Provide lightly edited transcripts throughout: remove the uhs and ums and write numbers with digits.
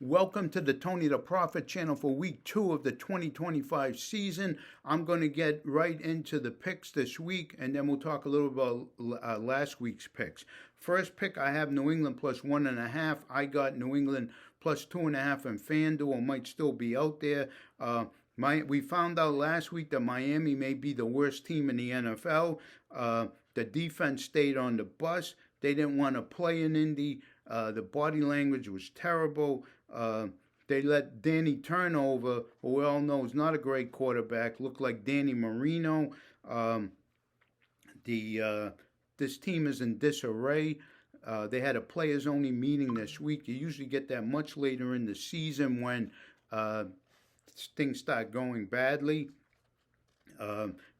Welcome to the Tony the Prophet channel for week 2 of the 2025 season. I'm going to get right into the picks this week, and then we'll talk a little about last week's picks. First pick, I have New England plus 1.5. I got New England plus 2.5, and FanDuel might still be out there. We found out last week that Miami may be the worst team in the NFL. The defense stayed on the bus. They didn't want to play in Indy. The body language was terrible. They let Danny Turnover, who we all know is not a great quarterback, look like Danny Marino. This team is in disarray. They had a players-only meeting this week. You usually get that much later in the season when things start going badly.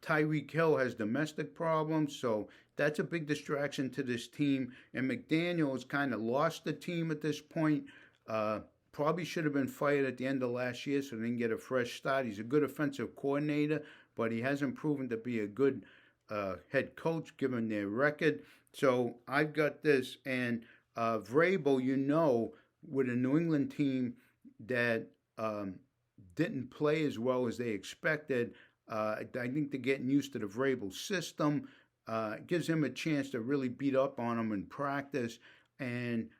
Tyreek Hill has domestic problems, so that's a big distraction to this team. And McDaniel has kind of lost the team at this point. Probably should have been fired at the end of last year so they didn't get a fresh start. He's a good offensive coordinator, but he hasn't proven to be a good head coach given their record. So I've got this. And Vrabel, with a New England team that didn't play as well as they expected, I think they're getting used to the Vrabel system. It gives him a chance to really beat up on them in practice. And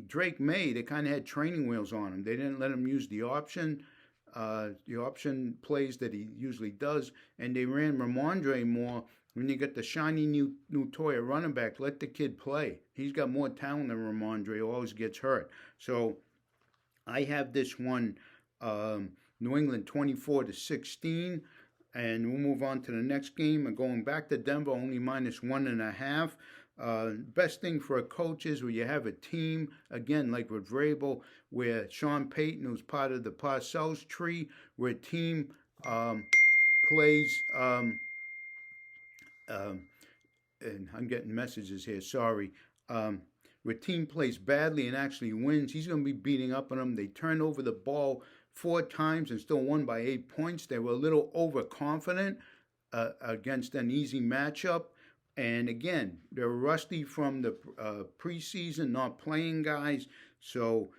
Drake May, they kind of had training wheels on him. They didn't let him use the option plays that he usually does, and they ran Ramondre more. When you get the shiny new toy at running back, let the kid play. He's got more talent than Ramondre, who always gets hurt. So I have this one, New England 24-16, and we'll move on to the next game. And going back to Denver, only minus 1.5. Best thing for a coach is where you have a team, again, like with Vrabel, where Sean Payton, who's part of the Parcells tree, where a team plays, and I'm getting messages here, sorry, where team plays badly and actually wins, he's going to be beating up on them. They turned over the ball 4 times and still won by 8 points. They were a little overconfident against an easy matchup. And again, they're rusty from the preseason, not playing guys. So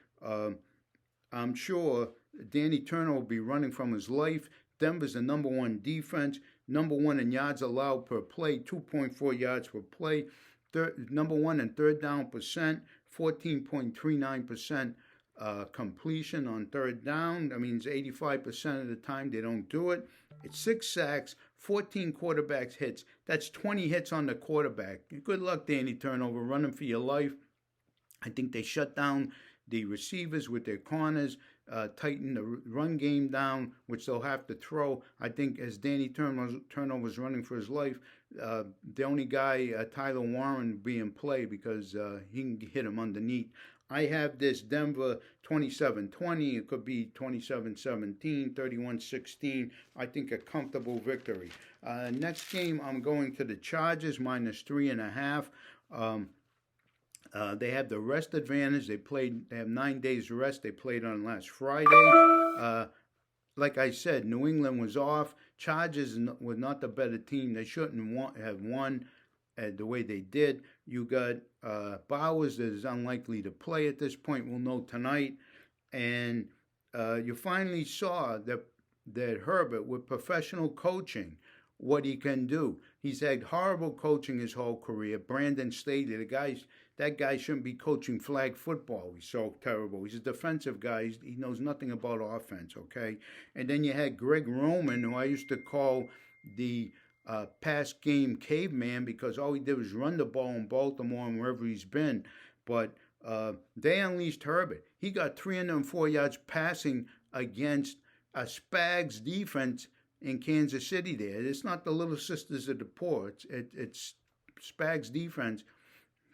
I'm sure Danny Turner will be running from his life. Denver's the number 1 defense, number 1 in yards allowed per play, 2.4 yards per play. Number 1 in third down percent, 14.39% completion on third down. That means 85% of the time they don't do it. It's 6 sacks, 14 quarterbacks hits. That's 20 hits on the quarterback. Good luck, Danny Turnover, running for your life. I think they shut down the receivers with their corners, tighten the run game down, which they'll have to throw. I think as Danny Turnover's running for his life, the only guy, Tyler Warren, be in play because he can hit him underneath. I have this Denver 27-20. It could be 27-17, 31-16. I think a comfortable victory. Next game, I'm going to the Chargers, minus 3.5. They have the rest advantage. They have 9 days rest. They played on last Friday. Like I said, New England was off. Chargers were not the better team. They shouldn't have won the way they did. You got Bowers that is unlikely to play at this point. We'll know tonight. And you finally saw that Herbert, with professional coaching, what he can do. He's had horrible coaching his whole career. Brandon Staley, that guy shouldn't be coaching flag football. He's so terrible. He's a defensive guy. He knows nothing about offense, okay? And then you had Greg Roman, who I used to call the pass game caveman, because all he did was run the ball in Baltimore and wherever he's been. But they unleashed Herbert. He got 304 yards passing against a Spags defense in Kansas City there. It's not the Little Sisters of the Poor. It's Spags defense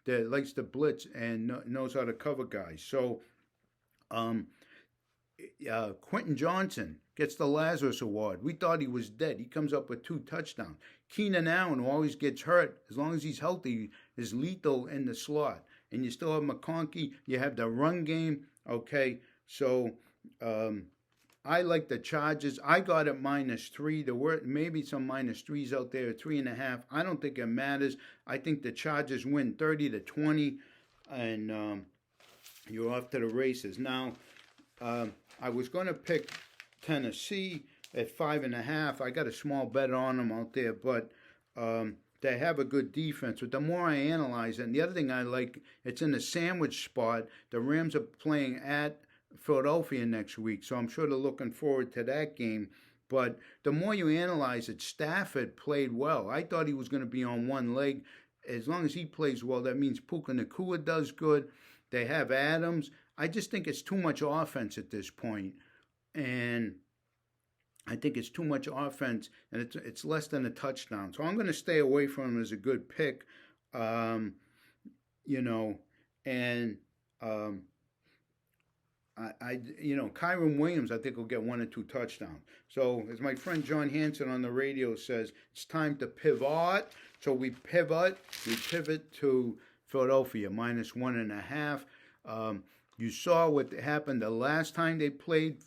that likes to blitz and knows how to cover guys. So Quentin Johnson gets the Lazarus Award. We thought he was dead. He comes up with 2 touchdowns. Keenan Allen, who always gets hurt, as long as he's healthy, is lethal in the slot. And you still have McConkey. You have the run game. Okay, so I like the Chargers. I got it minus 3. There were maybe some minus 3s out there, 3.5. I don't think it matters. I think the Chargers win 30-20. And you're off to the races. Now, I was going to pick Tennessee at 5.5. I got a small bet on them out there, but they have a good defense. But the more I analyze it, and the other thing I like, it's in the sandwich spot. The Rams are playing at Philadelphia next week, so I'm sure they're looking forward to that game. But the more you analyze it, Stafford played well. I thought he was going to be on one leg. As long as he plays well, that means Puka Nacua does good. They have Adams. I just think it's too much offense at this point. And I think it's too much offense, and it's less than a touchdown. So I'm going to stay away from him as a good pick. You know, and Kyron Williams, I think, will get 1 or 2 touchdowns. So, as my friend John Hanson on the radio says, it's time to pivot. So we pivot to Philadelphia minus 1.5. You saw what happened the last time they played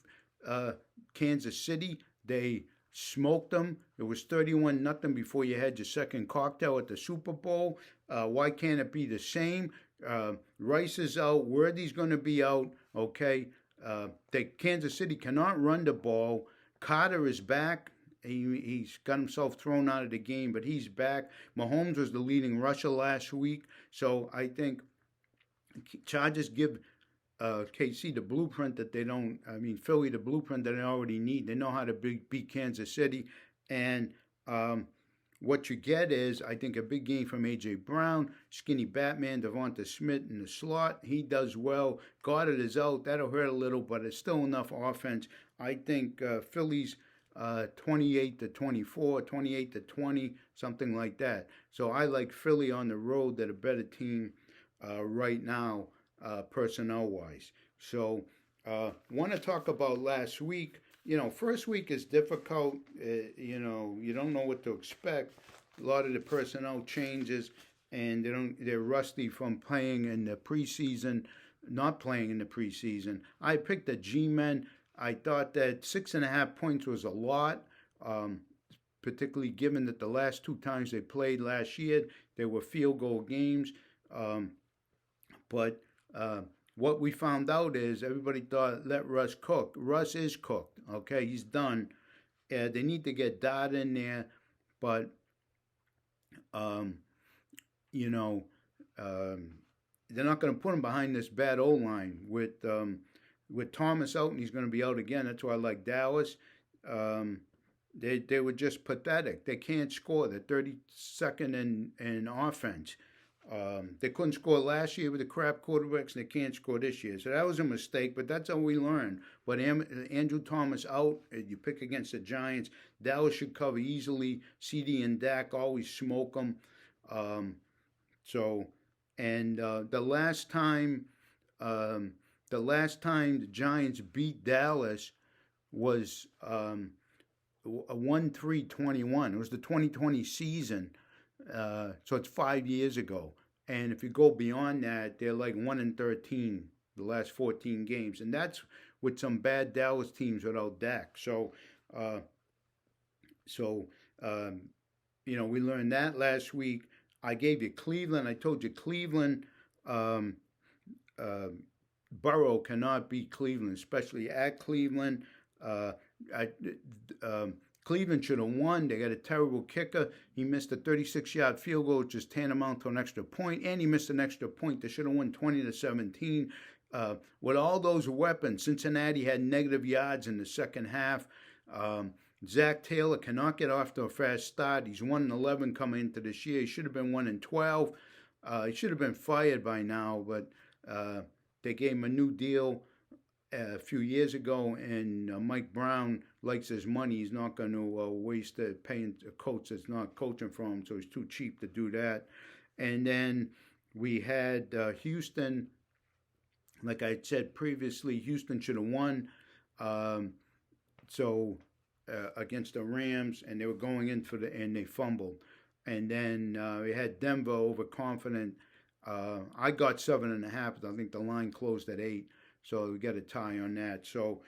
Kansas City. They smoked them. It was 31-0 before you had your second cocktail at the Super Bowl. Why can't it be the same? Rice is out. Worthy's going to be out. Okay. Kansas City cannot run the ball. Carter is back. He's got himself thrown out of the game, but he's back. Mahomes was the leading rusher last week. So I think Chargers give KC the blueprint that they don't, Philly the blueprint that they already need. They know how to beat Kansas City. And what you get is, I think, a big game from A.J. Brown, skinny Batman, Devonta Smith in the slot. He does well. Goddard is out. That'll hurt a little, but it's still enough offense. I think Philly's 28-24, 28-20, something like that. So I like Philly on the road. They're a better team right now, personnel-wise. So want to talk about last week. First week is difficult. You don't know what to expect. A lot of the personnel changes, and they're rusty from playing in the preseason, not playing in the preseason. I picked the G-Men. I thought that 6.5 points was a lot, particularly given that the last 2 times they played last year, they were field goal games. But what we found out is everybody thought, let Russ cook. Russ is cooked, okay? He's done. They need to get Dodd in there, but, they're not going to put him behind this bad O-line. With Thomas out, and he's going to be out again. That's why I like Dallas. They were just pathetic. They can't score. They're 32nd in offense. They couldn't score last year with the crap quarterbacks, and they can't score this year. So that was a mistake, but that's how we learn. But Andrew Thomas out, you pick against the Giants. Dallas should cover easily. CD and Dak always smoke them. The last time the Giants beat Dallas was 1-3-21. It was the 2020 season. So it's 5 years ago. And if you go beyond that, they're like 1-13 the last 14 games. And that's with some bad Dallas teams without Dak. So we learned that last week. I gave you Cleveland. I told you Cleveland, Burrow cannot beat Cleveland, especially at Cleveland. Cleveland should have won. They got a terrible kicker. He missed a 36-yard field goal, which is tantamount to an extra point, and he missed an extra point. They should have won 20-17. With all those weapons, Cincinnati had negative yards in the second half. Zach Taylor cannot get off to a fast start. He's 1-11 coming into this year. He should have been 1-12. He should have been fired by now, but they gave him a new deal a few years ago, and Mike Brown likes his money. He's not going to waste it paying a coach that's not coaching for him, so he's too cheap to do that. And then we had Houston. Like I said previously, Houston should have won. Against the Rams, and they were going in and they fumbled. And then we had Denver overconfident. I got 7.5, but I think the line closed at 8. So we got a tie on that. So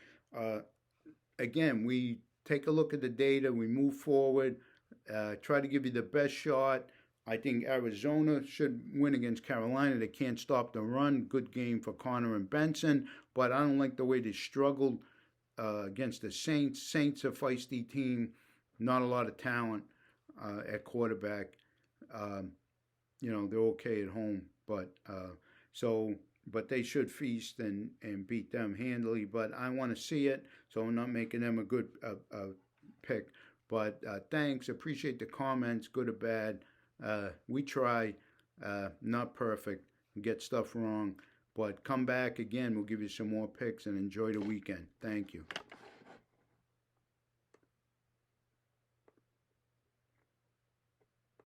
again, we take a look at the data, we move forward, try to give you the best shot. I think Arizona should win against Carolina. They can't stop the run. Good game for Connor and Benson, but I don't like the way they struggled against the Saints. Saints a feisty team, not a lot of talent at quarterback. Um, they're okay at home, but but they should feast and beat them handily. But I want to see it, so I'm not making them a good pick. But thanks, appreciate the comments, good or bad. We try, not perfect, get stuff wrong, but come back again. We'll give you some more picks and enjoy the weekend. Thank you.